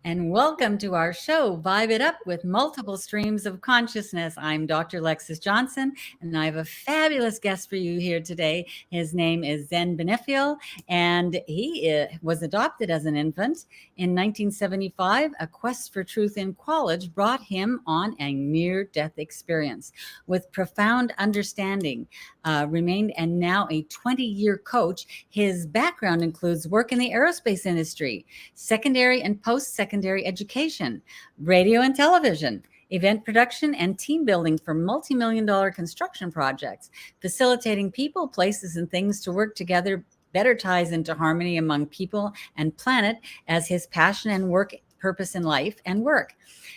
and welcome to our show, Vibe It Up with Multiple Streams of Consciousness. I'm Dr. Lexis Johnson, and I have a fabulous guest for you here today. His name is Zen Benefiel, and he was adopted as an infant. In 1975, a quest for truth in college brought him on a near-death experience. With profound understanding, remained and now a 20-year coach. His background includes work in the aerospace industry, secondary and post-secondary education, radio and television, event production, and team building for multi-million-dollar construction projects. Facilitating people, places, and things to work together better ties into harmony among people and planet as his passion and work purpose in life and work.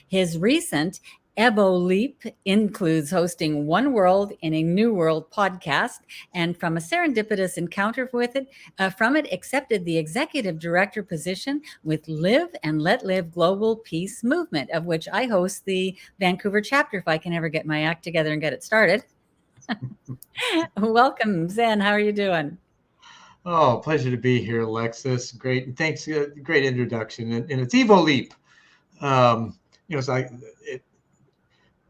His recent Evo Leap includes hosting One World in a New World podcast, and from a serendipitous encounter with it, from it accepted the executive director position with Live and Let Live Global Peace Movement, of which I host the Vancouver chapter if I can ever get my act together and get it started. Welcome, Zen. How are you doing? Oh, pleasure to be here, Lexis. Great. Thanks. Great introduction. And it's Evo Leap. It's like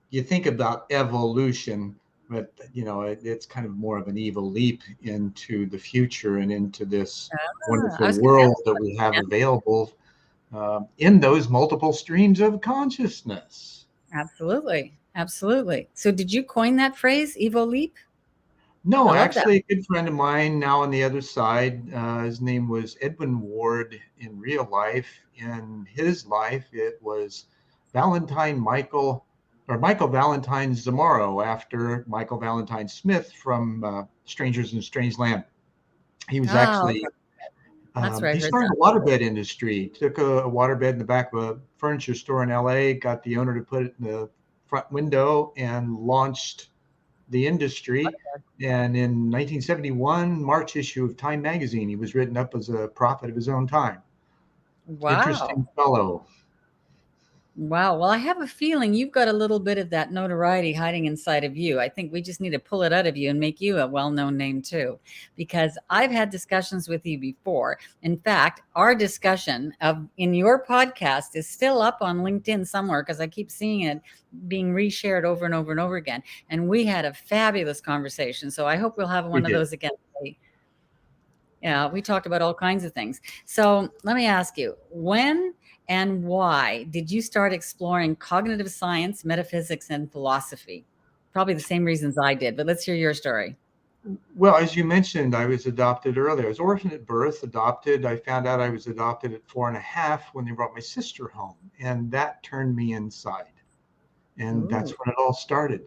you think about evolution, but it's kind of more of an evil leap into the future and into this I wonderful was going to world ask that about we have that. available in those multiple streams of consciousness. Absolutely. Absolutely. So, did you coin that phrase, Evo Leap? I No, love that. actually, a good friend of mine now on the other side, his name was Edwin Ward in real life. In his life, it was Valentine Michael or Michael Valentine Zamora after Michael Valentine Smith from Strangers in Strange Land. He was Oh, actually, okay. That's where I he heard started that. the waterbed industry, took a waterbed in the back of a furniture store in LA, got the owner to put it in the front window and launched the industry. And in 1971, March issue of Time magazine, he was written up as a prophet of his own time. Wow. Interesting fellow. Wow. Well, I have a feeling you've got a little bit of that notoriety hiding inside of you. I think we just need to pull it out of you and make you a well known name too, because I've had discussions with you before. In fact, our discussion of in your podcast is still up on LinkedIn somewhere because I keep seeing it being reshared over and over and over again. And we had a fabulous conversation. So I hope we'll have We one of did. those again. Yeah, we talked about all kinds of things. So let me ask you, when and why did you start exploring cognitive science, metaphysics, and philosophy? Probably the same reasons I did, but let's hear your story. Well, as you mentioned, I was adopted early. I was orphaned at birth, adopted. I found out I was adopted at 4.5 when they brought my sister home, and that turned me inside. And that's Ooh, when it all started.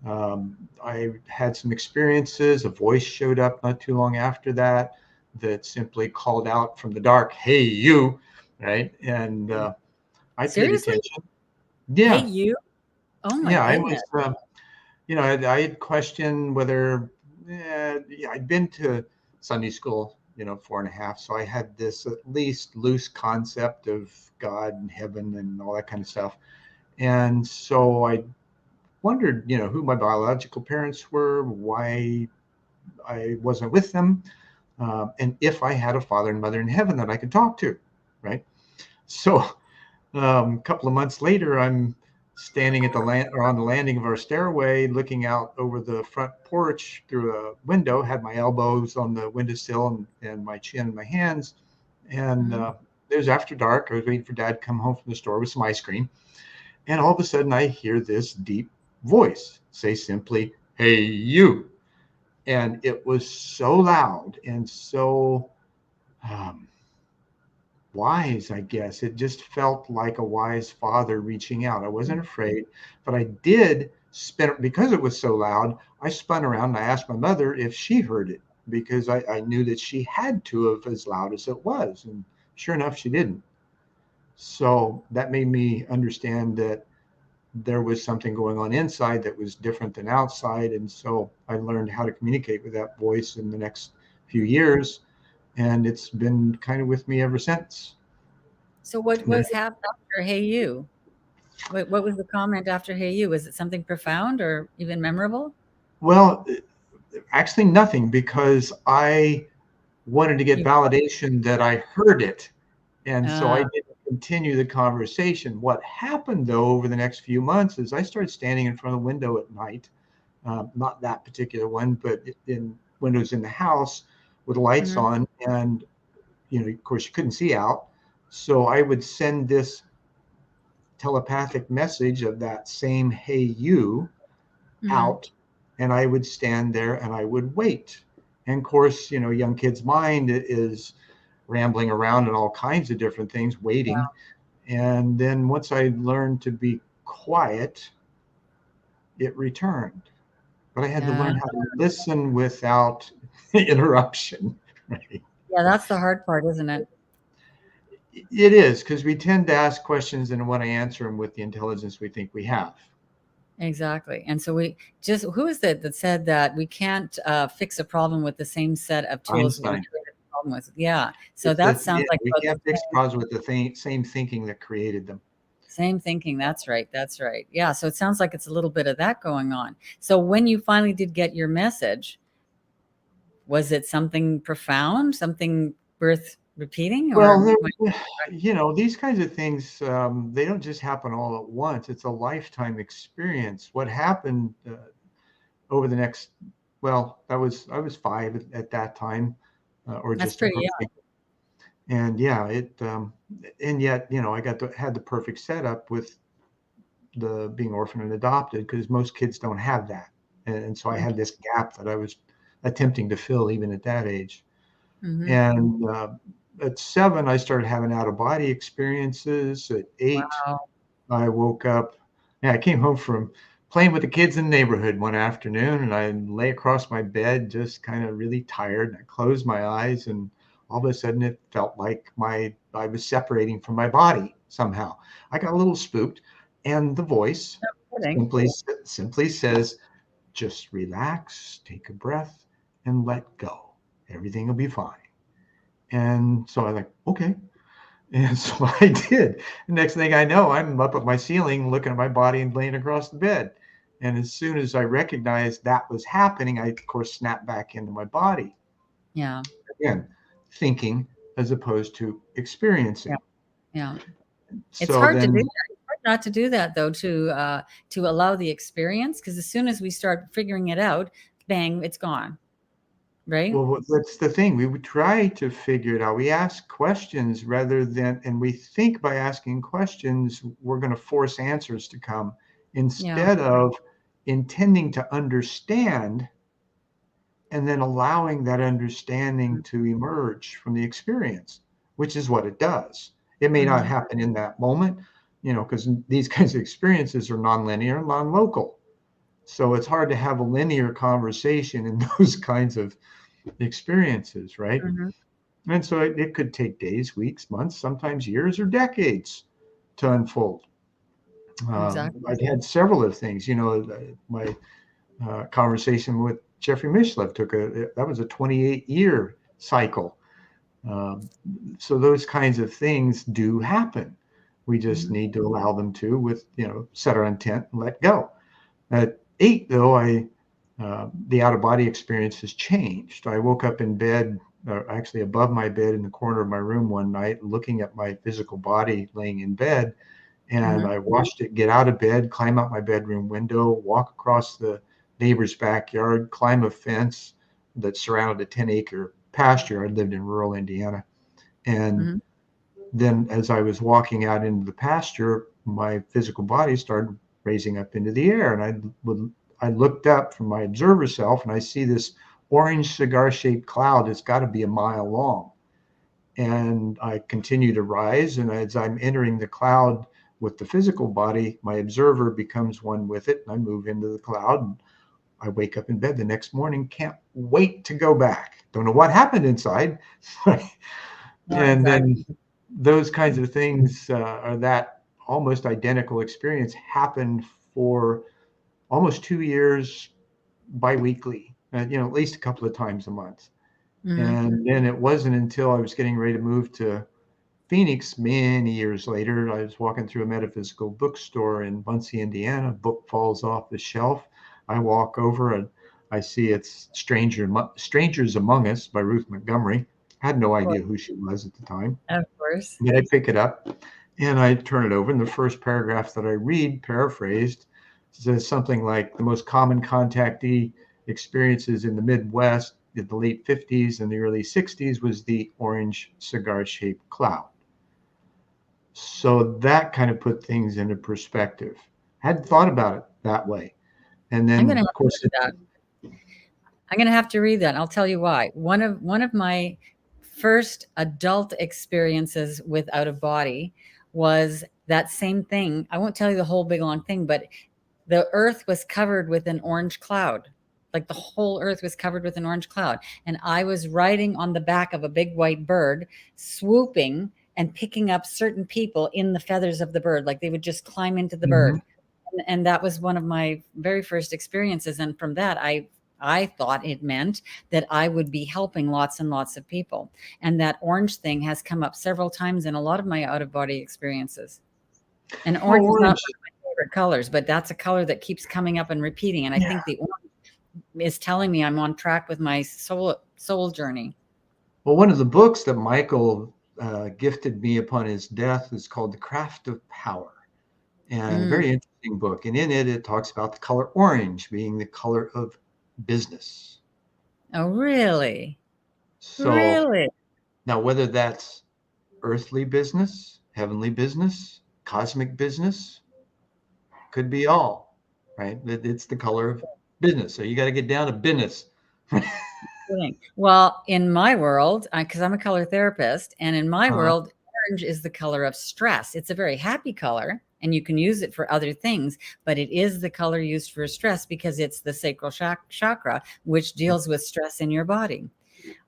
I had some experiences. A voice showed up not too long after that that simply called out from the dark, "Hey, you!" Right? And I paid seriously? attention. Hey, Yeah, you? Oh my yeah. I goodness. was, I had questioned whether yeah, I'd been to Sunday school, 4.5, so I had this at least loose concept of God and heaven and all that kind of stuff. And so I wondered, who my biological parents were, why I wasn't with them, and if I had a father and mother in heaven that I could talk to, right? So a couple of months later, I'm standing at the land or on the landing of our stairway, looking out over the front porch through a window, had my elbows on the windowsill and my chin in my hands, and Mhm. it was after dark. I was waiting for Dad to come home from the store with some ice cream, and all of a sudden, I hear this deep voice say simply, "Hey, you." And it was so loud and so um, wise, I guess. It just felt like a wise father reaching out. I wasn't afraid, but I did spin because it was so loud. I spun around and I asked my mother if she heard it because I knew that she had to have as loud as it was. And sure enough, she didn't. So that made me understand that there was something going on inside that was different than outside. And so I learned how to communicate with that voice in the next few years. And it's been kind of with me ever since. So what was happened after Hey You? What was the comment after Hey You? Was it something profound or even memorable? Well, actually, nothing because I wanted to get You, validation that I heard it. And so I uh, didn't continue the conversation. What happened though over the next few months is I started standing in front of the window at night, not that particular one, but in windows in the house with lights Mhm. on, and of course, you couldn't see out. So I would send this telepathic message of that same "Hey you" Mhm. out, and I would stand there and I would wait. And of course, young kid's mind is rambling around and all kinds of different things, waiting. And then once I learned to be quiet, it returned. But I had to Yeah. learn how to listen without interruption. Right? Yeah, that's the hard part, isn't it? It is, because we tend to ask questions and want to answer them with the intelligence we think we have. Exactly. And so we just, who is it that said that we can't fix a problem with the same set of tools we Einstein. created the problem with? Yeah. So It's that the sounds yeah, like we about the can't fix problems with the same thinking that created them. same thinking. That's right. That's right. Yeah. So it sounds like it's a little bit of that going on. So when you finally did get your message, was it something profound, something worth repeating, Well, or these kinds of things, they don't just happen all at once. It's a lifetime experience. What happened over the next, well, I was 5 at that time, or that's just pretty, yeah. approaching. And yeah, and yet, I had the perfect setup with the being orphaned and adopted, because most kids don't have that. And so I had this gap that I was attempting to fill even at that age. Mm-hmm. And at 7, I started having out of body experiences. At 8, Wow. I woke up. Yeah, I came home from playing with the kids in the neighborhood one afternoon, and I lay across my bed, just kind of really tired. And I closed my eyes, and all of a sudden, it felt like I was separating from my body somehow. I got a little spooked, and the voice Kidding. simply says, "Just relax, take a breath, and let go. Everything will be fine." And so I like, okay. And so I did. The next thing I know, I'm up at my ceiling looking at my body and laying across the bed. And as soon as I recognized that was happening, I, of course, snapped back into my body. Yeah. Again, thinking as opposed to Yeah. experiencing. Yeah. It's So hard to do then, that. It's hard not to do that though, to allow the experience, because as soon as we start figuring it out, bang, it's gone, right? well, that's the thing. We would try to figure it out. We ask questions rather than, and we think by asking questions, we're going to force answers to come Yeah. instead of intending to understand and then allowing that understanding to emerge from the experience, which is what it does. It may not Mhm. happen in that moment, because these kinds of experiences are nonlinear, non-local. So it's hard to have a linear conversation in those kinds of experiences, right? Mhm. And so it could take days, weeks, months, sometimes years or decades to unfold. Exactly. I've had several of things, my conversation with Jeffrey Mishlev that was a 28-year cycle. Um, so those kinds of things do happen. We just Mhm. need to allow them to, with, set our intent and let go. At 8, though, the out of body experience has changed. I woke up in bed, actually above my bed in the corner of my room one night, looking at my physical body laying in bed. And Mhm. I watched it get out of bed, climb out my bedroom window, walk across the neighbor's backyard, climb a fence that surrounded a 10-acre pasture. I lived in rural Indiana. And Mhm. then as I was walking out into the pasture, my physical body started raising up into the air. And I looked up from my observer self, and I see this orange cigar-shaped cloud that's got to be a mile long. And I continue to rise. And as I'm entering the cloud with the physical body, my observer becomes one with it. And I move into the cloud. And I wake up in bed the next morning, can't wait to go back. Don't know what happened inside. Yeah, And exactly. then those kinds of things are that almost identical experience happened for almost 2 years biweekly, at least a couple of times a month. Mhm. And then it wasn't until I was getting ready to move to Phoenix many years later, I was walking through a metaphysical bookstore in Muncie, Indiana. A book falls off the shelf. I walk over and I see it's Strangers Among Us by Ruth Montgomery. I had no Of course. idea who she was at the time. Of course. But I pick it up, And I turn it over, and the first paragraph that I read, paraphrased, says something like the most common contactee experiences in the Midwest in the late 50s and the early 60s was the orange cigar-shaped cloud. So that kind of put things into perspective. I hadn't thought about it that way. And I'm then, going to of course, read that. I'm going to have to read that. And I'll tell you why. One of my first adult experiences with out of body was that same thing. I won't tell you the whole big long thing, but the earth was covered with an orange cloud. Like the whole earth was covered with an orange cloud. And I was riding on the back of a big white bird, swooping and picking up certain people in the feathers of the bird. Like they would just climb into the mm-hmm. bird. And that was one of my very first experiences. And from that, I thought it meant that I would be helping lots and lots of people. And that orange thing has come up several times in a lot of my out of body experiences. And orange is not one of my favorite colors, but that's a color that keeps coming up and repeating. And I think the orange is telling me I'm on track with my soul journey. Well, one of the books that Michael gifted me upon his death is called The Craft of Power. And a very interesting book. And in it, it talks about the color orange being the color of business. Oh, really? So Really? now, whether that's earthly business, heavenly business, cosmic business, could be all, right? It's the color of business. So you got to get down to business. Well, in my world, because I'm a color therapist, and in my world, orange is the color of stress. It's a very happy color, and you can use it for other things, but it is the color used for stress because it's the sacral chakra, which deals with stress in your body.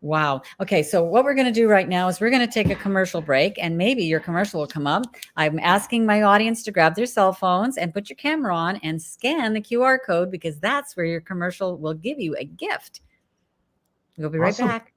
Wow. Okay. So what we're going to do right now is we're going to take a commercial break, and maybe your commercial will come up. I'm asking my audience to grab their cell phones and put your camera on and scan the QR code, because that's where your commercial will give you a gift. We'll be right back.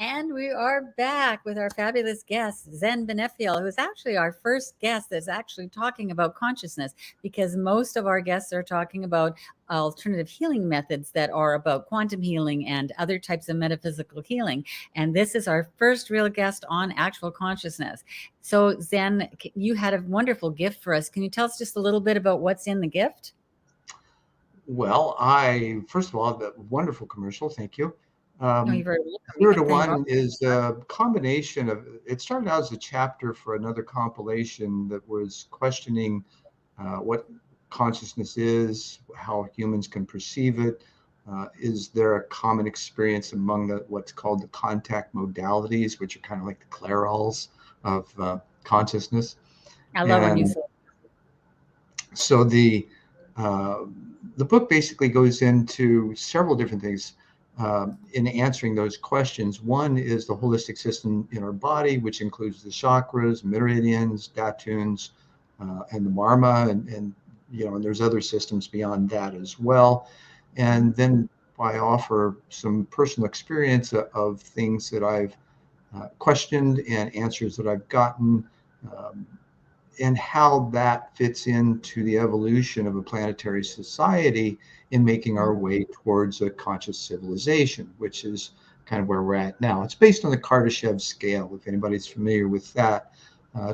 And we are back with our fabulous guest, Zen Benefiel, who is actually our first guest that's actually talking about consciousness, because most of our guests are talking about alternative healing methods that are about quantum healing and other types of metaphysical healing. And this is our first real guest on actual consciousness. So, Zen, you had a wonderful gift for us. Can you tell us just a little bit about what's in the gift? Well, first of all, the wonderful commercial. Thank you. You're very welcome. 0 to 1 is a combination of, it started out as a chapter for another compilation that was questioning what consciousness is, how humans can perceive it. Is there a common experience among what's called the contact modalities, which are kind of like the clairals of consciousness? I love when you say. So the book basically goes into several different things in answering those questions. One is the holistic system in our body, which includes the chakras, meridians, datuns, and the marma, and there's other systems beyond that as well. And then I offer some personal experience of things that I've questioned and answers that I've gotten, and how that fits into the evolution of a planetary society in making our way towards a conscious civilization, which is kind of where we're at now. It's based on the Kardashev scale, if anybody's familiar with that.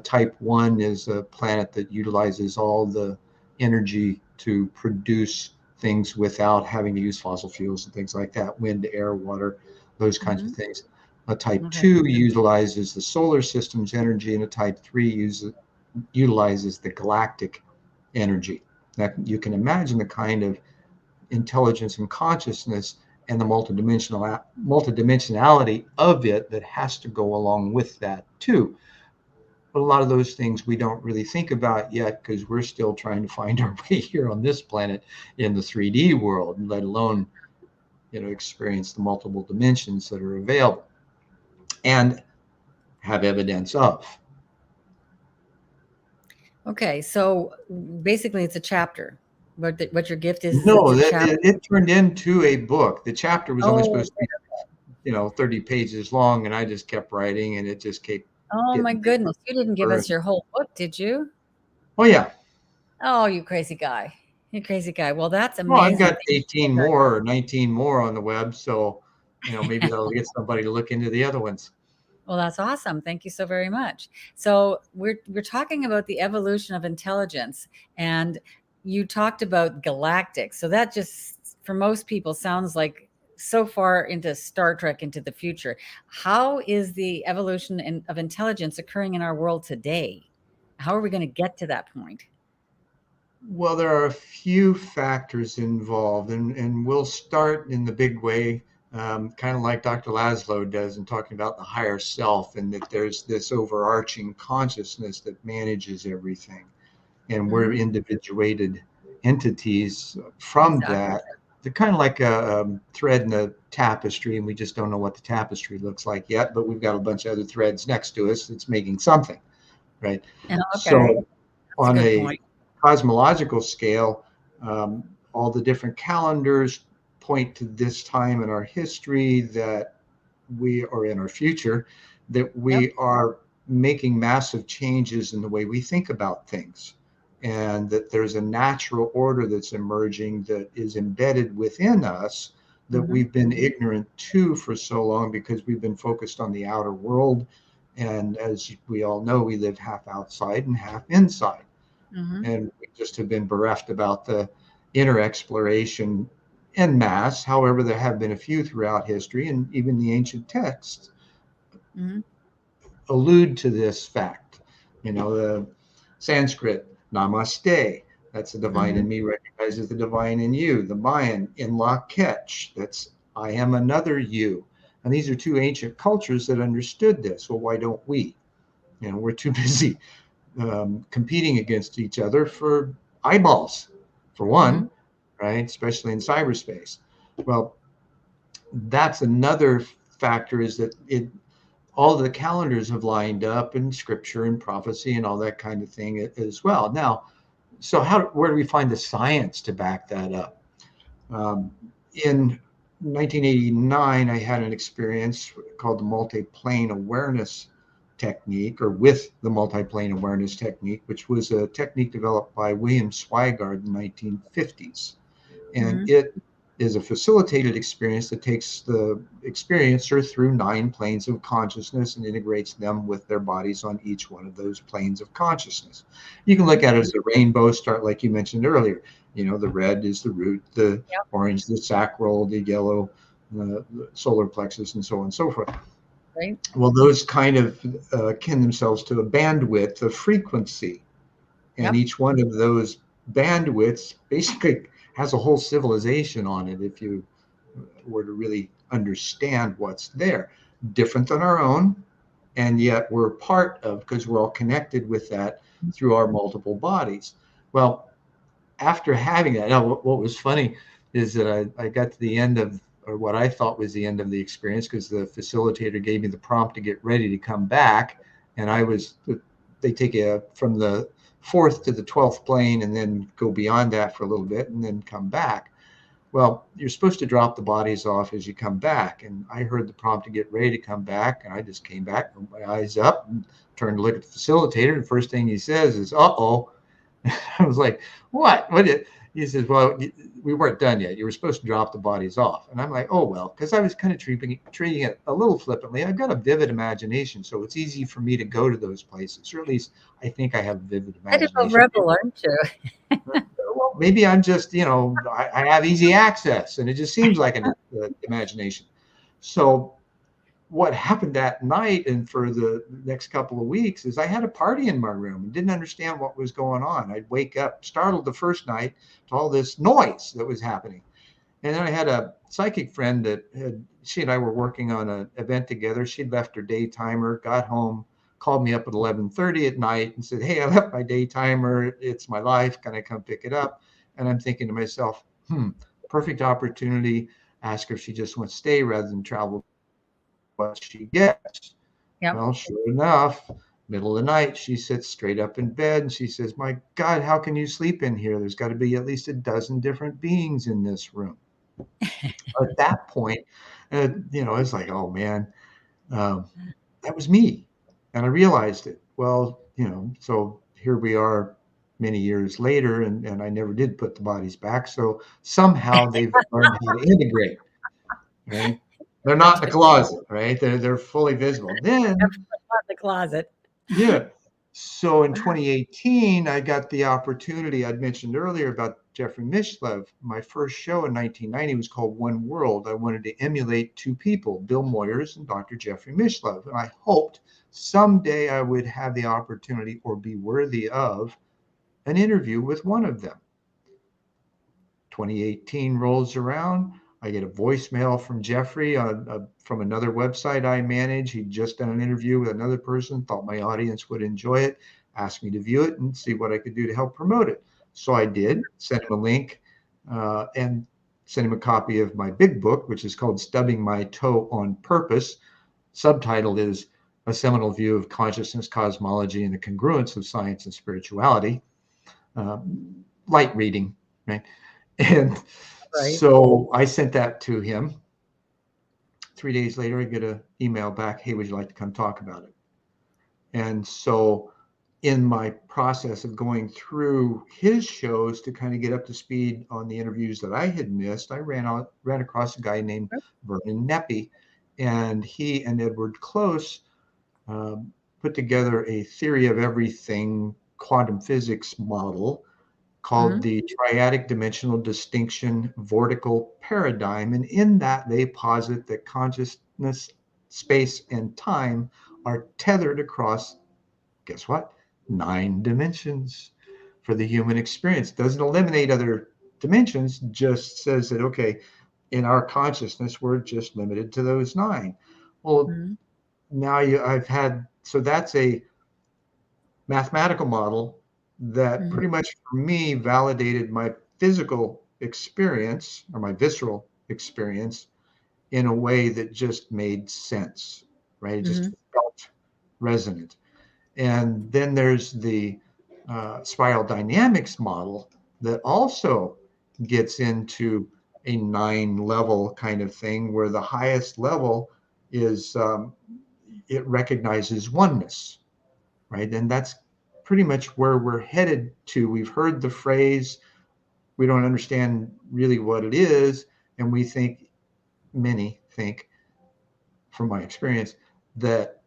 Type 1 is a planet that utilizes all the energy to produce things without having to use fossil fuels and things like that, wind, air, water, those kinds of things. A type Okay. 2 utilizes the solar system's energy, and a type 3 utilizes the galactic energy. Now, you can imagine the kind of intelligence and consciousness and the multidimensionality of it that has to go along with that too. But a lot of those things we don't really think about yet because we're still trying to find our way here on this planet in the 3D world, let alone experience the multiple dimensions that are available and have evidence of. Okay. So basically, it's a chapter. What your gift is it's No, a chapter. it turned into a book. The chapter was only Oh, supposed to be 30 pages long, and I just kept writing, and it just kept oh my getting bigger goodness. You didn't give and us bigger. your whole book, did you? Oh yeah. Oh, you crazy guy. You crazy guy. Well, that's Well, I've amazing. got Thank you 18 for more or 19 more on the web, so maybe that'll get somebody to look into the other ones. Well, that's awesome. Thank you so very much. So we're talking about the evolution of intelligence, and you talked about galactic. So that just for most people sounds like so far into Star Trek into the future. How is the evolution of intelligence occurring in our world today? How are we going to get to that point? Well, there are a few factors involved, and we'll start in the big way, kind of like Dr. Laszlo does in talking about the higher self, and that there's this overarching consciousness that manages everything. And we're Mhm. individuated entities from Exactly. that. They're kind of like a thread in a tapestry, and we just don't know what the tapestry looks like yet, but we've got a bunch of other threads next to us that's making something, right? Yeah, okay. So That's a on good a point. cosmological scale, um, all the different calendars point to this time in our history that we are in our future, that Yep. we are making massive changes in the way we think about things. And that there's a natural order that's emerging that is embedded within us that Hmm. we've been ignorant to for so long because we've been focused on the outer world. And as we all know, we live half outside and half inside, Hmm. and we just have been bereft about the inner exploration en masse. However, there have been a few throughout history, and even the ancient texts Hmm. allude to this fact. The Sanskrit, namaste, that's the divine Hmm. in me recognizes the divine in you. The Mayan, in la ketch, that's I am another you. And these are two ancient cultures that understood this. Well, why don't we? We're too busy competing against each other for eyeballs, for Hmm. one, right? Especially in cyberspace. Well, that's another factor is that all the calendars have lined up in scripture and prophecy and all that kind of thing as well. Now, so where do we find the science to back that up? In 1989, I had an experience called the multi-plane awareness technique, or with the multi-plane awareness technique, which was a technique developed by William Swigard in the 1950s. And Hmm. it is a facilitated experience that takes the experiencer through 9 planes of consciousness and integrates them with their bodies on each one of those planes of consciousness. You can Hmm. look at it as a rainbow start, like you mentioned earlier. The red is the root, the Yep. orange, the sacral, the yellow, the solar plexus, and so on and so forth. Right. Well, those kind of kin themselves to a bandwidth of frequency, and Yep. each one of those bandwidths basically has a whole civilization on it if you were to really understand what's there. Different than our own, and yet we're part of, because we're all connected with that through our multiple bodies. Well, after having that, now what was funny is that I got to the end of, or what I thought was the end of the experience, because the facilitator gave me the prompt to get ready to come back. And they take you from the fourth to the 12th plane and then go beyond that for a little bit and then come back. Well, you're supposed to drop the bodies off as you come back. And I heard the prompt to get ready to come back. And I just came back, put my eyes up, and turned to look at the facilitator. And the first thing he says is, uh-oh. I was like, what? He says, well, we weren't done yet. You were supposed to drop the bodies off. And I'm like, oh, well, because I was kind of treating it a little flippantly. I've got a vivid imagination, so it's easy for me to go to those places, or at least I think I have a vivid Bit of a imagination. rebel, aren't you? Well, maybe I'm just, I have easy access, and it just seems like an imagination. So what happened that night and for the next couple of weeks is I had a party in my room and didn't understand what was going on. I'd wake up startled the first night to all this noise that was happening. And then I had a psychic friend that she and I were working on an event together. She'd left her day timer, got home, called me up at 11:30 at night and said, "Hey, I left my day timer. It's my life. Can I come pick it up?" And I'm thinking to myself, perfect opportunity. Ask her if she just wants to stay rather than travel. What she gets. Yep. Well, sure enough, middle of the night, she sits straight up in bed and she says, "My God, how can you sleep in here? There's got to be at least a dozen different beings in this room." At that point, it's like, oh man, that was me. And I realized it. Well, so here we are many years later, and I never did put the bodies back. So somehow they've learned how to integrate, right? They're not in the closet, right? They're fully visible. Then the closet. Yeah. So in 2018, I got the opportunity I'd mentioned earlier about Jeffrey Mishlev. My first show in 1990 was called One World. I wanted to emulate two people, Bill Moyers and Dr. Jeffrey Mishlev. And I hoped someday I would have the opportunity or be worthy of an interview with one of them. 2018 rolls around. I get a voicemail from Jeffrey from another website I manage. He'd just done an interview with another person, thought my audience would enjoy it, asked me to view it and see what I could do to help promote it. So I did, sent him a link and sent him a copy of my big book, which is called Stubbing My Toe on Purpose. Subtitle is A Seminal View of Consciousness, Cosmology, and the Congruence of Science and Spirituality. Light reading, right? And so I sent that to him. 3 days later, I get an email back, "Hey, would you like to come talk about it?" And so in my process of going through his shows to kind of get up to speed on the interviews that I had missed, I ran across a guy named Vernon Neppy, and he and Edward Close put together a theory of everything quantum physics model called the triadic dimensional distinction vortical paradigm. And in that, they posit that consciousness, space, and time are tethered across, guess what? 9 dimensions for the human experience. Doesn't eliminate other dimensions, just says that, okay, in our consciousness, we're just limited to those 9. Well, now so that's a mathematical model that pretty much for me validated my physical experience or my visceral experience in a way that just made sense, right? It just felt resonant. And then there's the spiral dynamics model that also gets into a 9-level kind of thing where the highest level is it recognizes oneness, right? And that's pretty much where we're headed to. We've heard the phrase, we don't understand really what it is, and many think, from my experience, that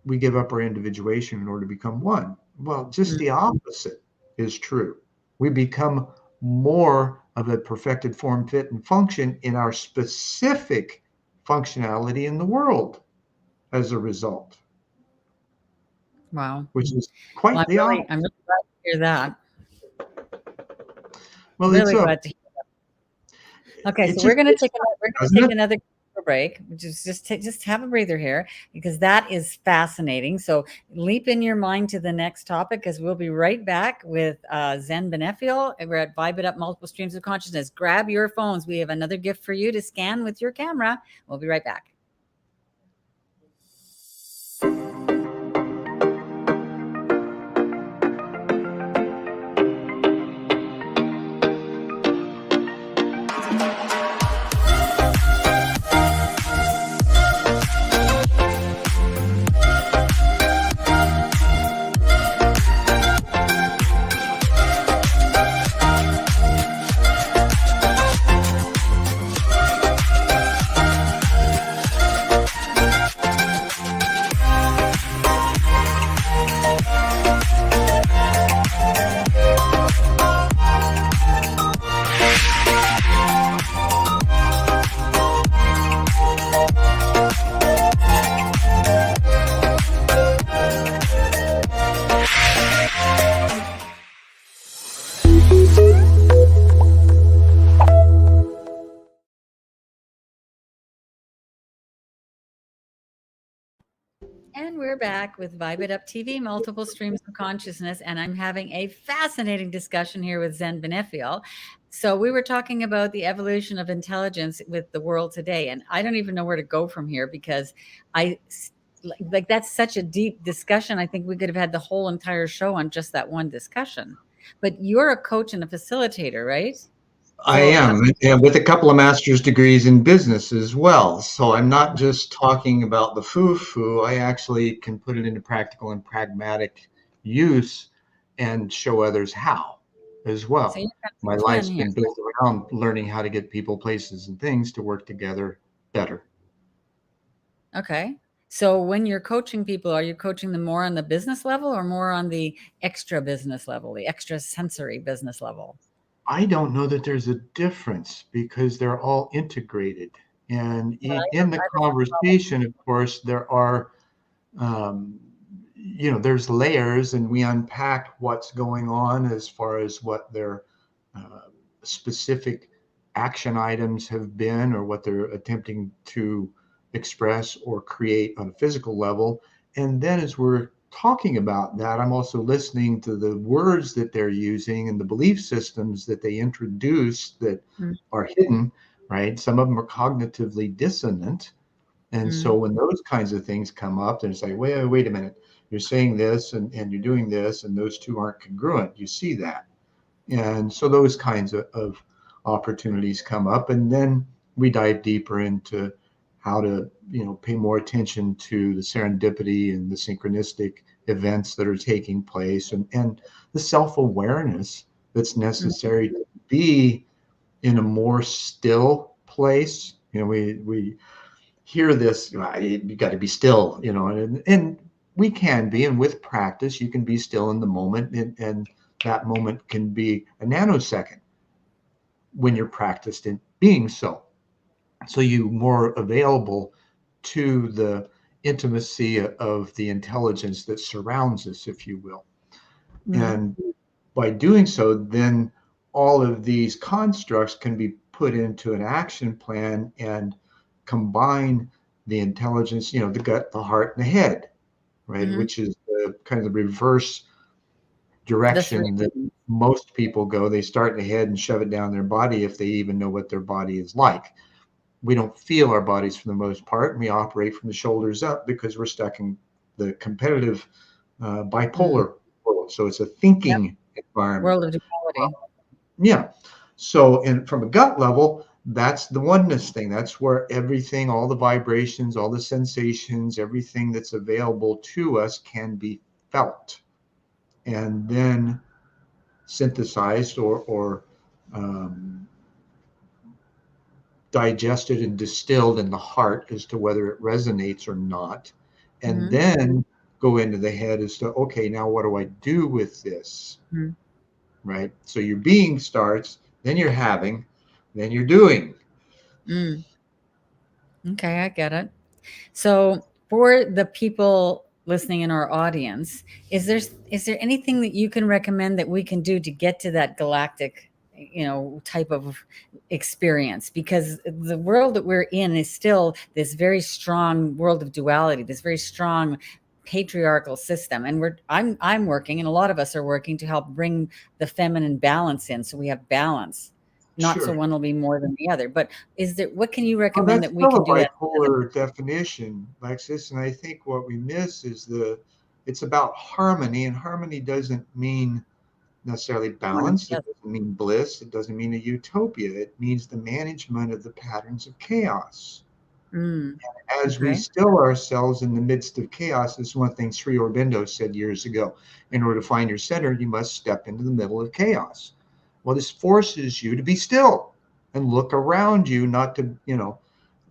we give up our individuation in order to become one. Well, just the opposite is true. We become more of a perfected form, fit, and function in our specific functionality in the world as a result. Wow. Which is quite the opposite. I'm really glad to hear that. Well, really glad to hear that. Okay, so we're going to take another break. Just have a breather here because that is fascinating. So leap in your mind to the next topic because we'll be right back with Zen Benefiel. We're at Vibe It Up Multiple Streams of Consciousness. Grab your phones. We have another gift for you to scan with your camera. We'll be right back. And we're back with Vibe It Up TV, multiple streams of consciousness. And I'm having a fascinating discussion here with Zen Benefiel. So, we were talking about the evolution of intelligence with the world today. And I don't even know where to go from here because I like that's such a deep discussion. I think we could have had the whole entire show on just that one discussion. But you're a coach and a facilitator, right? I So, am, and with a couple of master's degrees in business as well. So I'm not just talking about the foo-foo. I actually can put it into practical and pragmatic use and show others how as so well. you're kind of My a twin life's here. been built around learning how to get people, places, and things to work together better. Okay. So when you're coaching people, are you coaching them more on the business level or more on the extra business level, the extra sensory business level? I don't know that there's a difference because they're all integrated. And Well, in the I have a problem. conversation, of course, there are um, there's layers, and we unpack what's going on as far as what their uh, specific action items have been or what they're attempting to express or create on a physical level. And then as we're talking about that, I'm also listening to the words that they're using and the belief systems that they introduce that Mm, are hidden, right? Some of them are cognitively dissonant, and so mm, when those kinds of things come up, then it's like, wait a minute, you're saying this and you're doing this, and those two aren't congruent. You see that. And so those kinds of opportunities come up. And then we dive deeper into how to, pay more attention to the serendipity and the synchronistic events that are taking place and the self-awareness that's mm, necessary to be in a more still place. We hear this, you got to be still, and we can be, and with practice you can be still in the moment, and that moment can be a nanosecond when you're practiced in being so you more available to the intimacy of the intelligence that surrounds us, if you will. mm, And by doing so, then all of these constructs can be put into an action plan and combine the intelligence, the gut, the heart, and the head, right? mhm. Which is the kind of the reverse The three. direction that most people go. They start in the head and shove it down their body if they even know what their body is like. We don't feel our bodies for the most part, and we operate from the shoulders up because we're stuck in the competitive Mm, bipolar world. So it's a yep. thinking environment. World of duality. Yeah. So, and from a gut level, that's the oneness thing. That's where everything, all the vibrations, all the sensations, everything that's available to us can be felt and then synthesized or um, digested and distilled in the heart as to whether it resonates or not. And Mhm, then go into the head as to, okay, now what do I do with this? mhm, Right. So your being starts, then you're having, then you're doing. mm. Okay, I get it. So, for the people listening in our audience, is there anything that you can recommend that we can do to get to that galactic, type of experience? Because the world that we're in is still this very strong world of duality, this very strong patriarchal system, and I'm working, and a lot of us are working to help bring the feminine balance in, so we have balance. Not so Sure. one will be more than the other, but what can you Well, recommend that's that we still can a do as a bipolar definition, Lexis. And I think what we miss is it's about harmony. And harmony doesn't mean necessarily one or balance. the It other? doesn't mean bliss. It doesn't mean a utopia. It means the management of the patterns of chaos. Mm, As we okay. still ourselves in the midst of chaos, this is one thing Sri Aurobindo said years ago. In order to find your center, you must step into the middle of chaos. Well, this forces you to be still and look around you,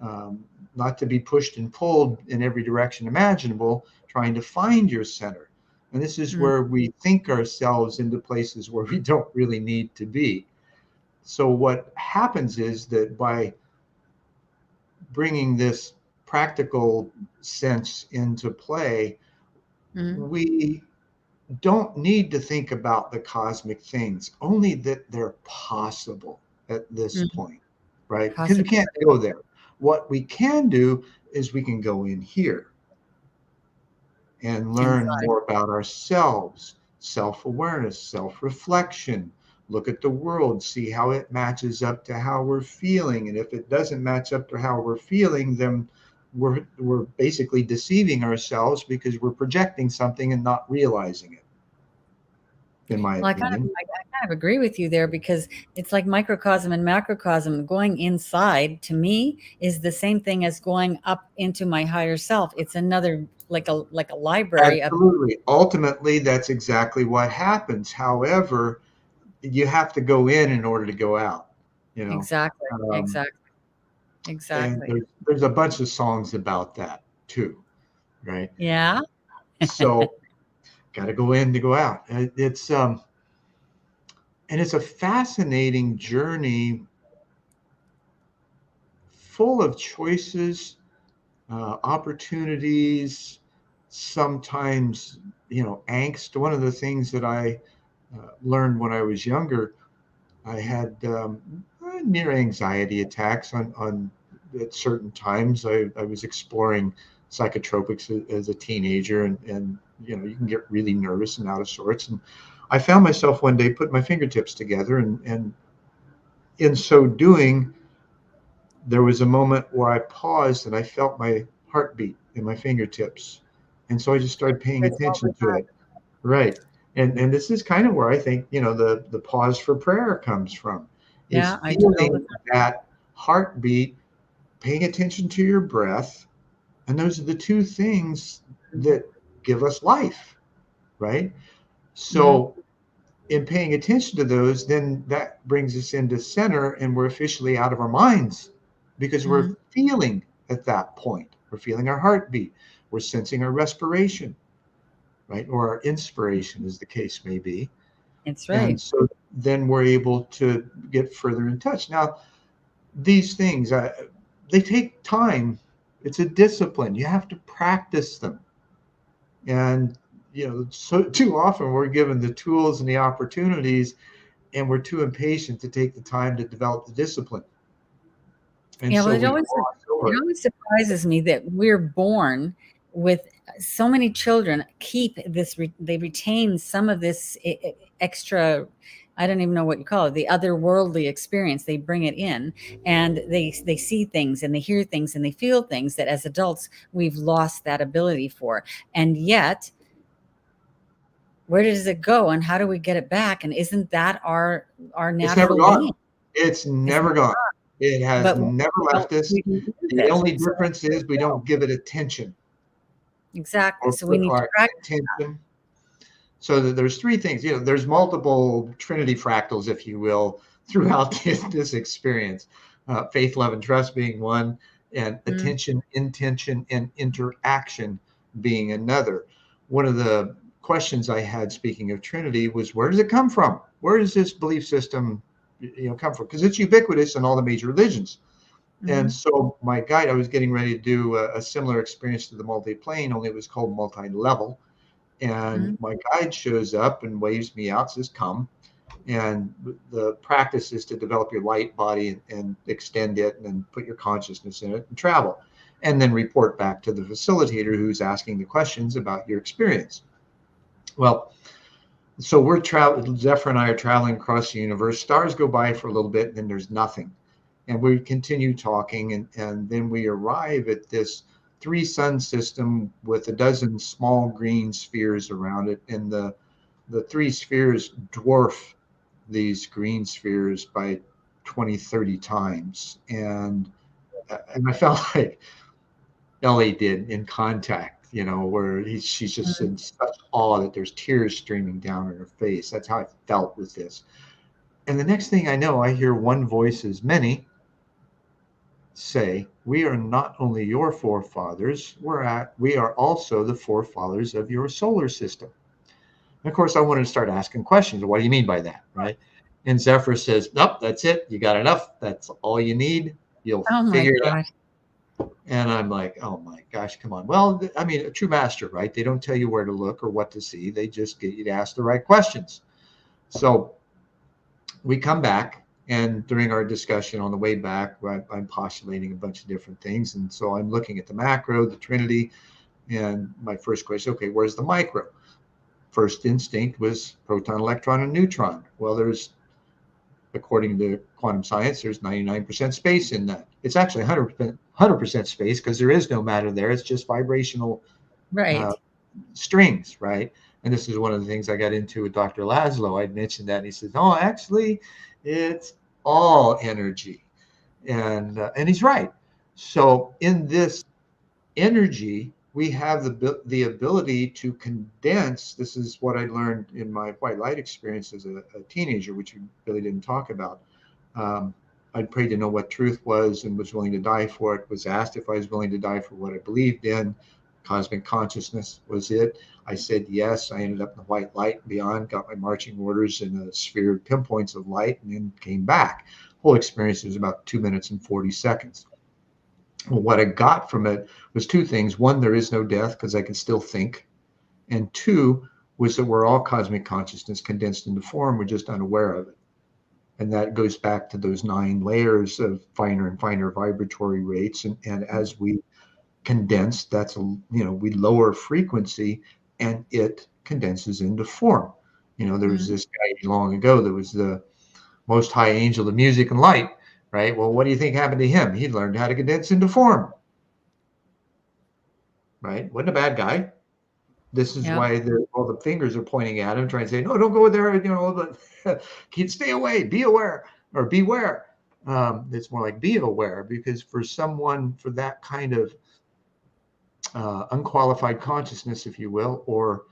um, not to be pushed and pulled in every direction imaginable, trying to find your center. And this is Mm, where we think ourselves into places where we don't really need to be. So what happens is that by bringing this practical sense into play, mm, we don't need to think about the cosmic things, only that they're possible at this mm. point, right? Because we can't Possibility. go there. What we can do is we can go in here. and learn Inside. more about ourselves, self-awareness, self-reflection, look at the world, see how it matches up to how we're feeling. And if it doesn't match up to how we're feeling, then we're basically deceiving ourselves because we're projecting something and not realizing it, in my Well, opinion. I kind of agree with you there because it's like microcosm and macrocosm. Going inside to me is the same thing as going up into my higher self. It's another like a library of Absolutely. Ultimately, that's exactly what happens. However, you have to go in order to go out, you know. exactly, Um, exactly, and exactly. there's a bunch of songs about that too, right? Yeah. So got to go in to go out. And it's a fascinating journey full of choices, opportunities, sometimes, angst. One of the things that I learned when I was younger, I had near anxiety attacks on at certain times. I was exploring psychotropics as a teenager, and you can get really nervous and out of sorts. And I found myself one day putting my fingertips together, and in so doing, there was a moment where I paused and I felt my heartbeat in my fingertips. And so I just started paying It's what attention was to that? it. Right. And this is kind of where I think, the pause for prayer comes from, is Yeah, I do it all the feeling that heartbeat, paying attention to your breath. And those are the two things time. that give us life, right? Hmm. So in paying attention to those, then that brings us into center and we're officially out of our minds because we're Hmm. feeling at that point. We're feeling our heartbeat. We're sensing our respiration, right? Or our inspiration, as the case may be. It's And right. so then we're able to get further in touch. Now, these things, they take time. It's a discipline. You have to practice them. And, so too often we're given the tools and the opportunities and we're too impatient to take the time to develop the discipline. And Yeah, well, so we gloss over it it. always surprises me that we're born with so many children keep this, they retain some of this extra, I don't even know what you call it, the otherworldly experience. They bring it in and they see things and they hear things and they feel things that as adults we've lost that ability for. And yet, where does it go and how do we get it back? And isn't that our It's never natural gone. being? It's It's never gone. It has but never we don't left us. we don't use The it. only So difference is we don't give it attention exactly. or So we put need to our practice. intention. So that there's three things. There's multiple Trinity fractals, if you will, throughout this experience. Faith, love, and trust being one, and Mm, attention, intention, and interaction being another. One of the questions I had, speaking of Trinity, was where does it come from? Where does this belief system, come from? Because it's ubiquitous in all the major religions. And mhm, so my guide, I was getting ready to do a similar experience to the multi-plane, only it was called multi-level, and mhm. my guide shows up and waves me out, says come. And the practice is to develop your light body and extend it and then put your consciousness in it and travel, and then report back to the facilitator who's asking the questions about your experience. Well, so we're traveling, Zephyr and I are traveling across the universe. Stars go by for a little bit and then there's nothing, and we continue talking, and then we arrive at this three sun system with a dozen small green spheres around it, and the three spheres dwarf these green spheres by 20, 30 times. And I felt like Ellie did in Contact, where she's just Mm. in such awe that there's tears streaming down her face. That's how I felt with this. And the next thing I know, I hear one voice as many say, we are not only your forefathers, we are also the forefathers of your solar system. And of course, I wanted to start asking questions. What do you mean by that? Right. And Zephyr says, nope, that's it. You got enough. That's all you need. You'll Oh my figure it out. gosh. And I'm like, oh my gosh, come on. Well, I mean, a true master, right? They don't tell you where to look or what to see. They just get you to ask the right questions. So we come back, and during our discussion on the way back, I'm postulating a bunch of different things. And so I'm looking at the macro, the Trinity, And my first question, okay, where's the micro? First instinct was proton, electron, and neutron. Well, according to quantum science, there's 99% space in that. It's actually 100% space because there is no matter there. It's just vibrational Right. strings, right? And this is one of the things I got into with Dr. Laszlo. I'd mentioned that, and he says, "Oh, actually, it's all energy," and he's right. So in this energy, we have the ability to condense. This is what I learned in my white light experience as a teenager, which we really didn't talk about. I'd prayed to know what truth was and was willing to die for it. Was asked if I was willing to die for what I believed in. Cosmic consciousness was it. I said yes. I ended up in the white light and beyond, got my marching orders in a sphere of pinpoints of light, and then came back. Whole experience was about 2 minutes and 40 seconds. Well, what I got from it was two things. One, there is no death because I can still think. And two, was that we're all cosmic consciousness condensed into form. We're just unaware of it. And that goes back to those 9 layers of finer and finer vibratory rates. And as we condense, we lower frequency and it condenses into form. There was this guy long ago that was the most high angel of music and light, right? Well, what do you think happened to him? He learned how to condense into form, right? Wasn't a bad guy. This is why all the fingers are pointing at him, trying to say, no, don't go there. Stay away, be aware, or beware. It's more like be aware, because for that kind of unqualified consciousness, if you will, or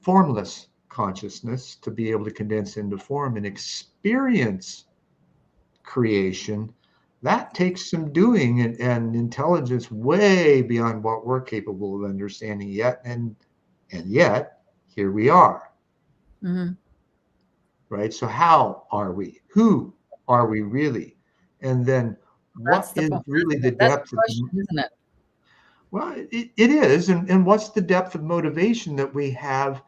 formless consciousness, to be able to condense into form and experience creation, that takes some doing and intelligence way beyond what we're capable of understanding yet. And yet, here we are. Mm-hmm. Right? So how are we? Who are we really? And then what is really the depth? That's the question, isn't it? Well, it is. And what's the depth of motivation that we have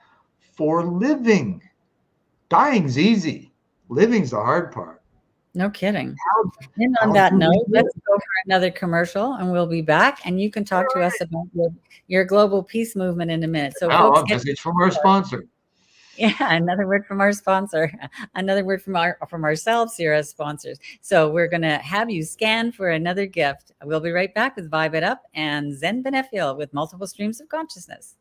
for living? Dying's easy. Living's the hard part. No kidding. And on that note, let's go for another commercial and we'll be back. And you can talk to us about your global peace movement in a minute. So folks, a message from our sponsor. Yeah, another word from our sponsor, another word from ourselves here as sponsors. So we're going to have you scan for another gift. We'll be right back with Vibe It Up and Zen Benefiel with multiple streams of consciousness.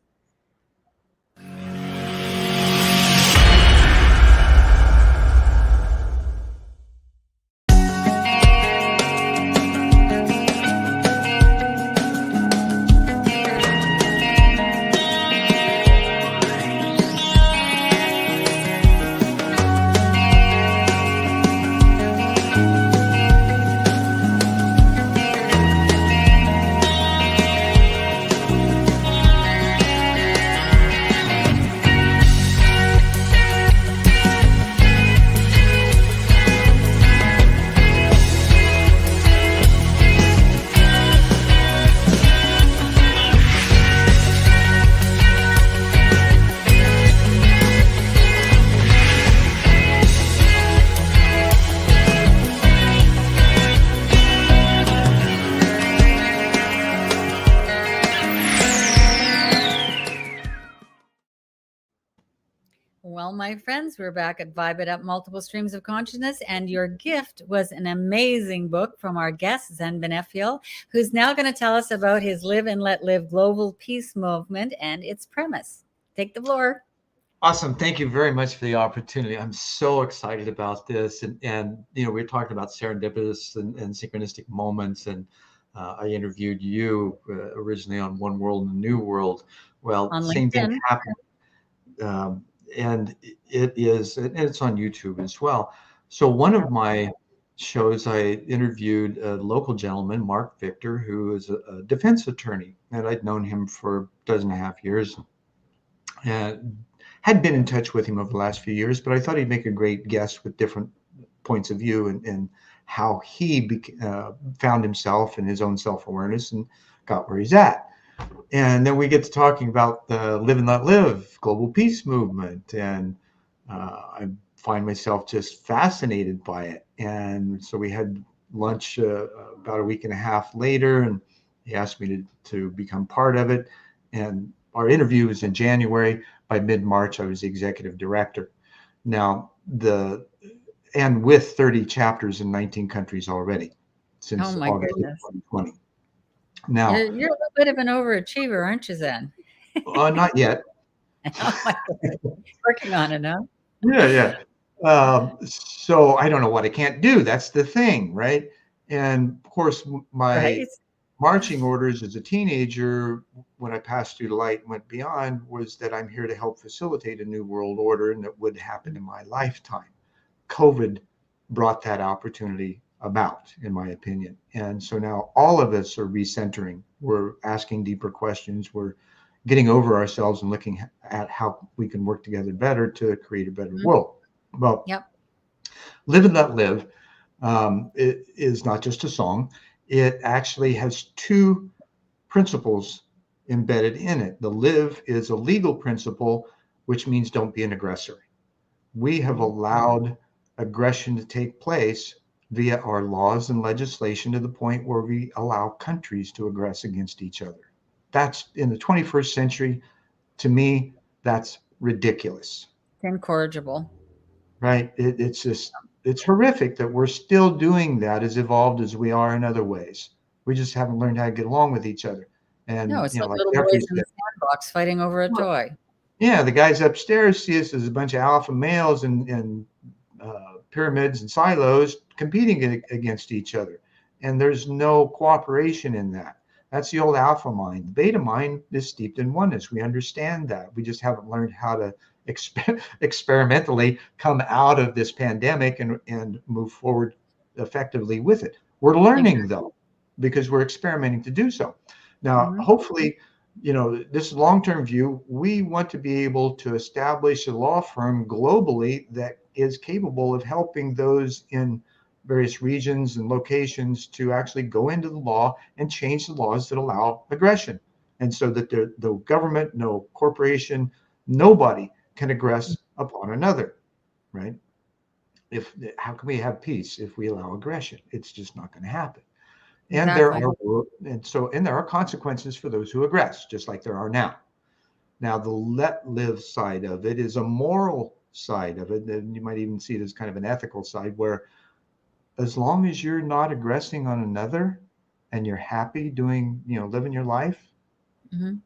Well, my friends, we're back at Vibe It Up, Multiple Streams of Consciousness, and your gift was an amazing book from our guest, Zen Benefiel, who's now going to tell us about his Live and Let Live global peace movement and its premise. Take the floor. Awesome. Thank you very much for the opportunity. I'm so excited about this. And we're talking about serendipitous and synchronistic moments. And I interviewed you originally on One World and a New World. Well, on same LinkedIn. thing happened. And it's on YouTube as well. So one of my shows, I interviewed a local gentleman, Mark Victor, who is a defense attorney. And I'd known him for 12.5 years. And had been in touch with him over the last few years, but I thought he'd make a great guest with different points of view and how he found himself and his own self-awareness and got where he's at. And then we get to talking about the Live and Let Live global peace movement. And I find myself just fascinated by it. And so we had lunch about a week and a half later, and he asked me to become part of it. And our interview was in January. By mid-March, I was the executive director. Now, and with 30 chapters in 19 countries already Oh since my August of goodness. 2020. Now, You're a little bit of an overachiever, aren't you, Zen? not yet. Oh my goodness. Working on it, huh? Yeah, yeah. So I don't know what I can't do. That's the thing, right? And of course, my Right? marching orders as a teenager, when I passed through the light and went beyond, was that I'm here to help facilitate a new world order and that would happen in my lifetime. COVID brought that opportunity about, in my opinion. And so now all of us are recentering. We're asking deeper questions. We're getting over ourselves and looking at how we can work together better to create a better Mhm. world. Well, Yep. Live and Let Live, it is not just a song. It actually has two principles embedded in it. The live is a legal principle, which means don't be an aggressor. We have Mhm. allowed aggression to take place via our laws and legislation to the point where we allow countries to aggress against each other. That's in the 21st century. To me, that's ridiculous, It's incorrigible. right? It's horrific that we're still doing that as evolved as we are in other ways. We just haven't learned how to get along with each other. No, And, it's like like little Jeffrey boys in said, the sandbox fighting over a toy. yeah, the guys upstairs see us as a bunch of alpha males and pyramids and silos competing against each other. And there's no cooperation in that. That's the old alpha mind. The beta mind is steeped in oneness. We understand that. We just haven't learned how to experimentally come out of this pandemic and move forward effectively with it. We're learning, Exactly. though, because we're experimenting to do so. Now, Mhm. hopefully, this long-term view, we want to be able to establish a law firm globally that is capable of helping those in various regions and locations to actually go into the law and change the laws that allow aggression. And so that no government, no corporation, nobody can aggress upon another, right? If How can we have peace if we allow aggression? It's just not going to happen. And there Exactly. are there are consequences for those who aggress, just like there are now. Now, the let live side of it is a moral side of it, and you might even see it as kind of an ethical side, where as long as you're not aggressing on another and you're happy doing, living your life, Mhm.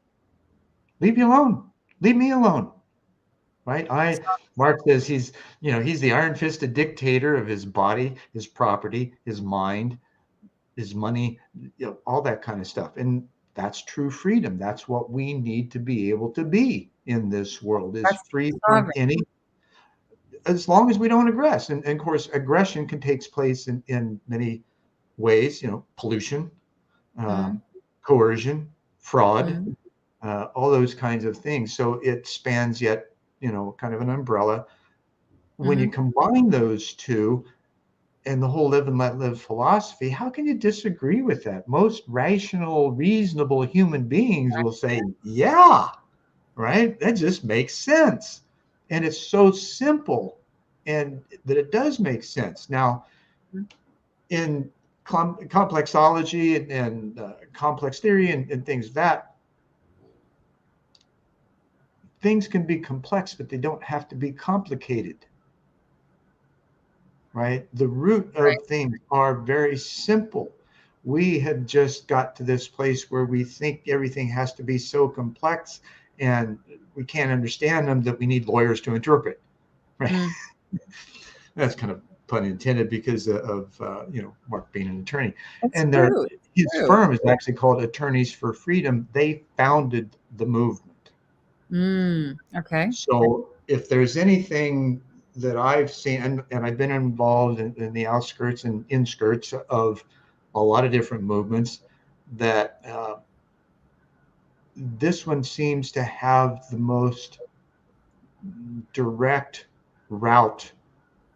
leave you alone. Leave me alone. Right? Mark says he's the iron-fisted dictator of his body, his property, his mind, his money, all that kind of stuff. And that's true freedom. That's what we need to be able to be in this world, is That's free from sovereign. any, as long as we don't aggress. And of course, aggression can take place in many ways, pollution, Mhm. um, coercion, fraud, Mhm. all those kinds of things. So it spans yet, kind of an umbrella. When you Mhm. combine those two, and the whole live and let live philosophy, how can you disagree with that? Most rational, reasonable human beings will say, yeah, right? That just makes sense. And it's so simple and that it does make sense. Now, Mhm. in complexology and complex theory and things that, things can be complex, but they don't have to be complicated, right? The root Right. of things are very simple. We have just got to this place where we think everything has to be so complex and we can't understand them that we need lawyers to interpret, right? Mm. That's kind of pun intended because of Mark being an attorney, It's and true. It's his true. firm is actually called Attorneys for Freedom. They founded the movement. Okay. So if there's anything that I've seen, and I've been involved in the outskirts and inskirts of a lot of different movements, that this one seems to have the most direct route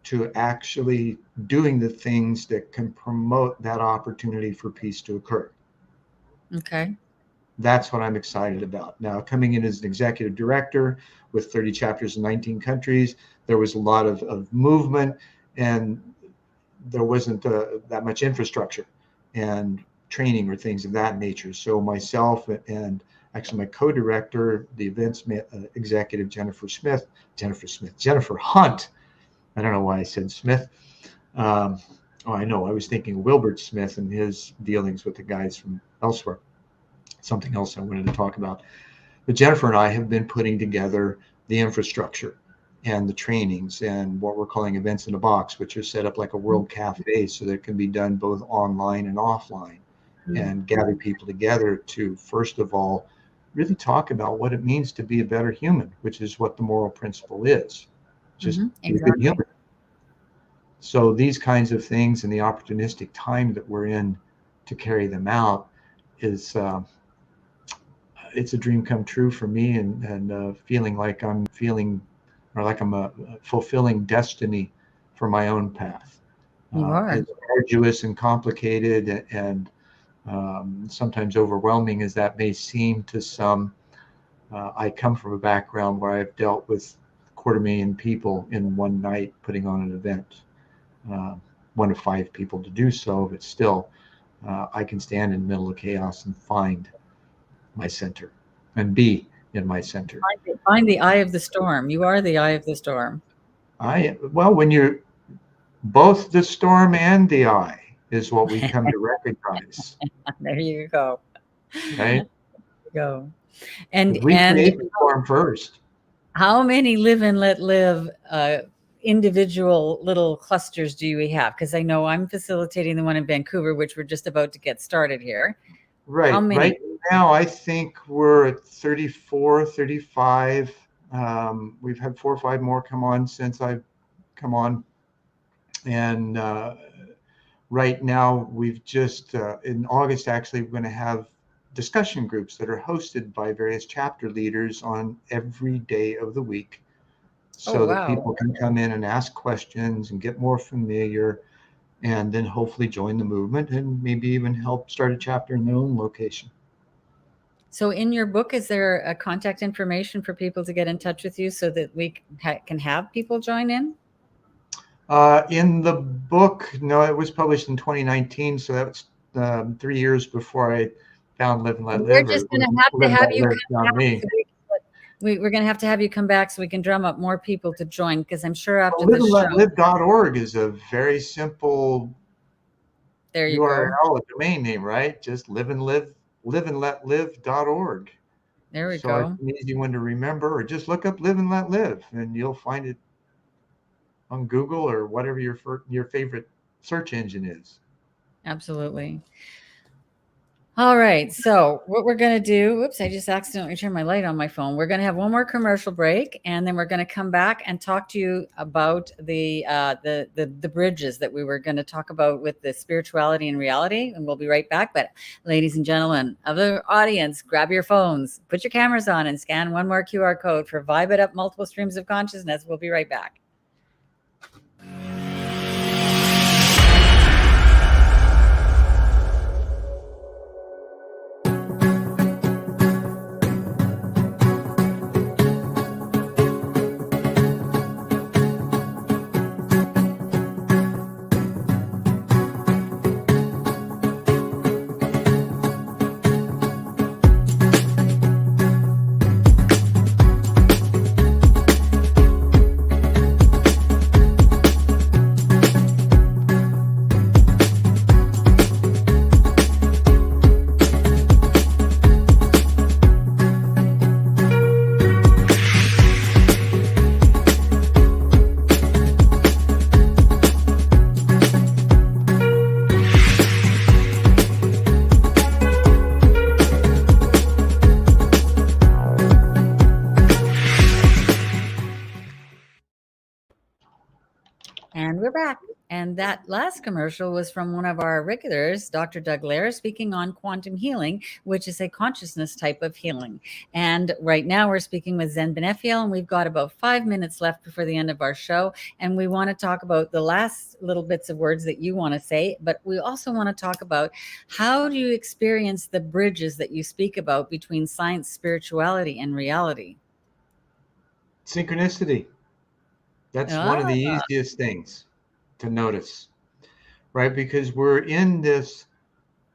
to actually doing the things that can promote that opportunity for peace to occur. Okay. That's what I'm excited about. Now, coming in as an executive director with 30 chapters in 19 countries, there was a lot of movement and there wasn't that much infrastructure and training or things of that nature. So myself and actually my co-director, the events executive, Jennifer Hunt. I don't know why I said Smith. Um, oh, I know. I was thinking Wilbert Smith and his dealings with the guys from elsewhere. Something else I wanted to talk about. But Jennifer and I have been putting together the infrastructure and the trainings and what we're calling events in a box, which are set up like a world cafe so that it can be done both online and offline, and gather people together to, first of all, really talk about what it means to be a better human, which is what the moral principle is. Just be a good human. So these kinds of things and the opportunistic time that we're in to carry them out is it's a dream come true for me, and feeling like I'm fulfilling destiny for my own path. You are. As arduous and complicated and sometimes overwhelming as that may seem to some, I come from a background where I've dealt with 250,000 people in one night putting on an event. One of 5 people to do so, but still, I can stand in the middle of chaos and find my center and be in my center. Find the eye of the storm. You are the eye of the storm. Well, when you're both the storm and the eye is what we come to recognize. There you go. Right? Go. And we create the storm first. How many live and let live individual little clusters do we have? Because I know I'm facilitating the one in Vancouver, which we're just about to get started here. Right. Right now, I think we're at 34, 35. We've had 4 or 5 more come on since I've come on. And right now, we've just, in August, actually, we're going to have discussion groups that are hosted by various chapter leaders on every day of the week, so that people can come in and ask questions and get more familiar, and then hopefully join the movement and maybe even help start a chapter in their own location. So in your book, is there a contact information for people to get in touch with you so that we can have people join in? In the book, no, it was published in 2019, so that was 3 years before I found Live and Let Live. We're just going to have you come back. We're going to have you come back so we can drum up more people to join, because I'm sure after this show. liveandletlive.org is a very simple URL, a domain name, right? Just liveandletlive.org. There we go. So it's an easy one to remember, or just look up Live and Let Live, and you'll find it on Google or whatever your favorite search engine is. Absolutely. All right. So what we're going to do, whoops, I just accidentally turned my light on my phone. We're going to have one more commercial break, and then we're going to come back and talk to you about the bridges that we were going to talk about with the spirituality and reality. And we'll be right back. But ladies and gentlemen of the audience, grab your phones, put your cameras on, and scan one more QR code for Vibe It Up Multiple Streams of Consciousness. We'll be right back. And we're back. And that last commercial was from one of our regulars, Dr. Doug Lair, speaking on quantum healing, which is a consciousness type of healing. And right now we're speaking with Zen Benefiel, and we've got about 5 minutes left before the end of our show. And we want to talk about the last little bits of words that you want to say, but we also want to talk about how do you experience the bridges that you speak about between science, spirituality, and reality? Synchronicity. That's one of the easiest things to notice, right? Because we're in this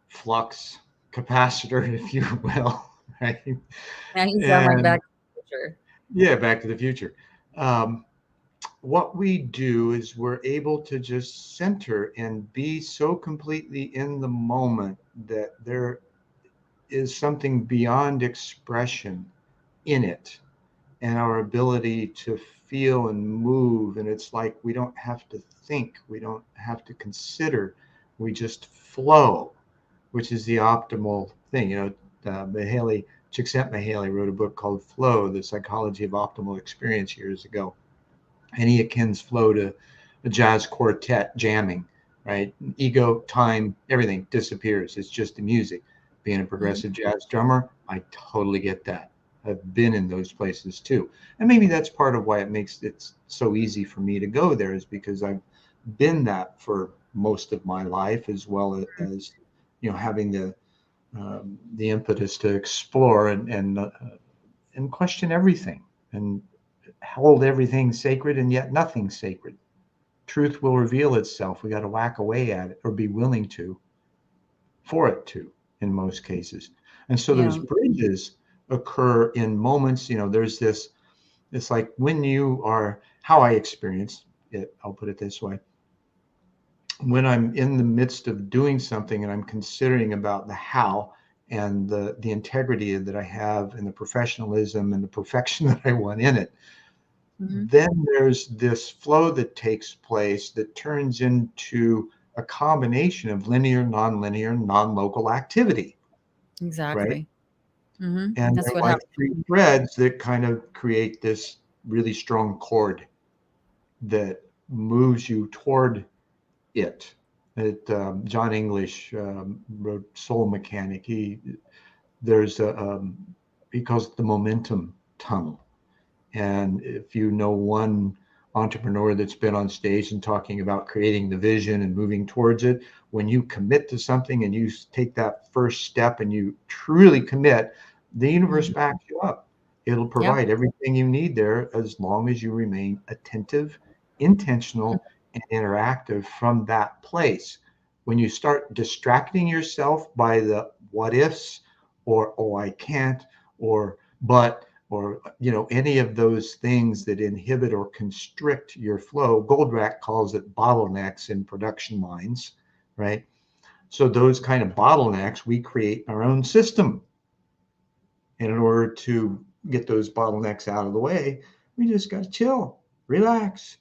flux capacitor, if you will, right? Now you sound like And Back to the Future. yeah, Back to the Future. Um, what we do is we're able to just center and be so completely in the moment that there is something beyond expression in it, and our ability to feel and move. And it's like we don't have to think, we don't have to consider, we just flow, which is the optimal thing. Mahaley, Csikszentmihalyi wrote a book called Flow, The Psychology of Optimal Experience, years ago. And he akins flow to a jazz quartet jamming, right? Ego, time, everything disappears. It's just the music. Being a Mhm. progressive jazz drummer, I totally get that. I've been in those places too. And maybe that's part of why it makes it so easy for me to go there, is because I've been that for most of my life, as well as having the impetus to explore and question everything and hold everything sacred, and yet nothing sacred. Truth will reveal itself. We got to whack away at it, or be willing to, for it to, in most cases. And so those Yeah. bridges occur in moments. There's this, it's like when you are, how I experience it, I'll put it this way. When I'm in the midst of doing something and I'm considering about the how, and the integrity that I have, and the professionalism and the perfection that I want in it, Mhm. then there's this flow that takes place that turns into a combination of linear, nonlinear, non-local activity, right? Exactly. And That's they're what like happened. three threads that kind of create this really strong cord that moves you toward it. John English wrote Soul Mechanic. There's a he calls it the momentum tunnel. And if you know one entrepreneur that's been on stage and talking about creating the vision and moving towards it, when you commit to something and you take that first step and you truly commit, the universe Mhm. backs you up. It'll Yep. provide everything you need there, as long as you remain attentive, intentional, and interactive from that place. When you start distracting yourself by the what ifs, or oh, I can't, or but, or any of those things that inhibit or constrict your flow. Goldratt calls it bottlenecks in production lines, right? So those kind of bottlenecks we create in our own system. And in order to get those bottlenecks out of the way, we just got to chill, relax.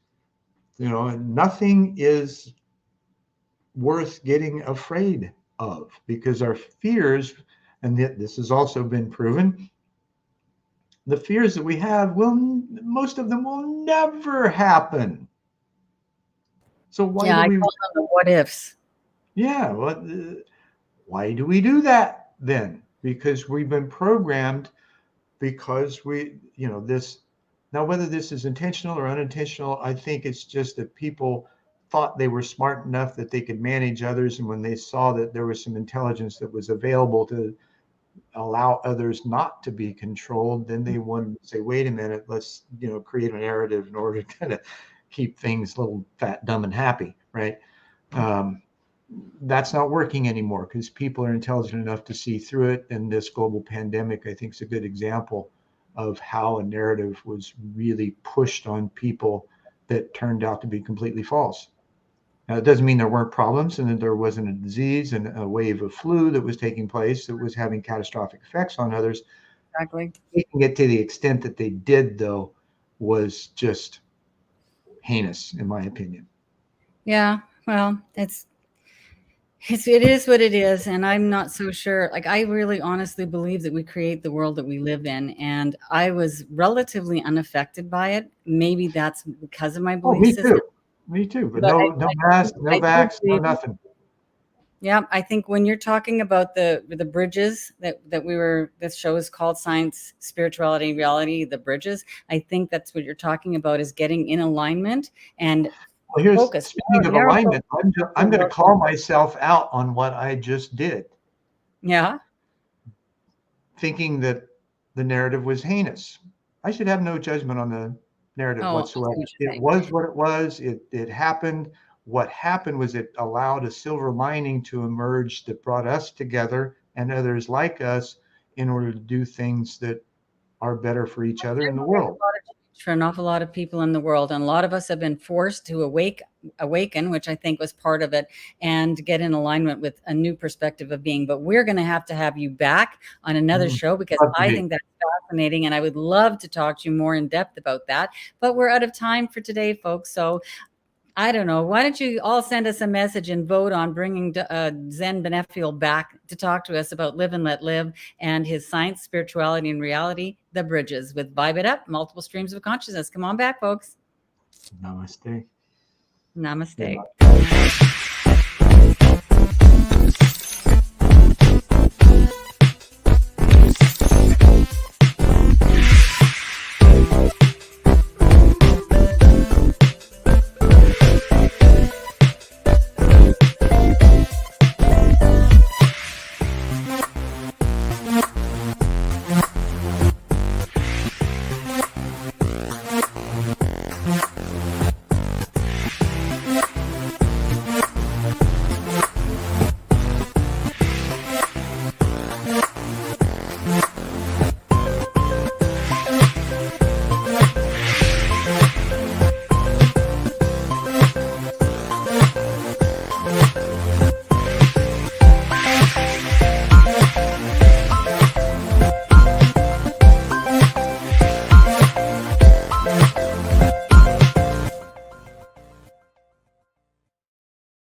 And nothing is worth getting afraid of, because our fears, and this has also been proven, the fears that we have will, most of them will never happen. So why Yeah, do I we, call them the what ifs. yeah, why do we do that then? Because we've been programmed, because this, now whether this is intentional or unintentional, I think it's just that people thought they were smart enough that they could manage others. And when they saw that there was some intelligence that was available to allow others not to be controlled, then they wanted to say, wait a minute, let's create a narrative in order to kind of keep things little, fat, dumb, and happy, right? Um, that's not working anymore, because people are intelligent enough to see through it. And this global pandemic, I think, is a good example of how a narrative was really pushed on people that turned out to be completely false. Now, it doesn't mean there weren't problems and that there wasn't a disease and a wave of flu that was taking place that was having catastrophic effects on others. Exactly. Taking it to the extent that they did, though, was just heinous, in my opinion. Yeah. Well, it is what it is, and I'm not so sure. Like, I really honestly believe that we create the world that we live in, and I was relatively unaffected by it. Maybe that's because of my Oh, belief me system, too. Me too. But but no mask, no I do vax, no believe. nothing. Yeah, I think when you're talking about the bridges that we were, this show is called Science, Spirituality, Reality, the bridges. I think that's what you're talking about, is getting in alignment and Well, here's, focus, speaking of narrow focus. alignment, I'm going to About call myself out on what I just did, yeah. thinking that the narrative was heinous. I should have no judgment on the narrative Oh, I see whatsoever. what you're It saying. was what it was. It happened. What happened was it allowed a silver lining to emerge that brought us together and others like us in order to do things that are better for each other in the There's world. a lot of change for an awful lot of people in the world, and a lot of us have been forced to awaken, which I think was part of it, and get in alignment with a new perspective of being. But we're going to have you back on another show, because Love to I be. think that's fascinating, and I would love to talk to you more in depth about that. But we're out of time for today, folks. So I don't know. Why don't you all send us a message and vote on bringing Zen Benefiel back to talk to us about Live and Let Live and his Science, Spirituality, and Reality, The Bridges, with Vibe It Up, Multiple Streams of Consciousness. Come on back, folks. Namaste. Namaste.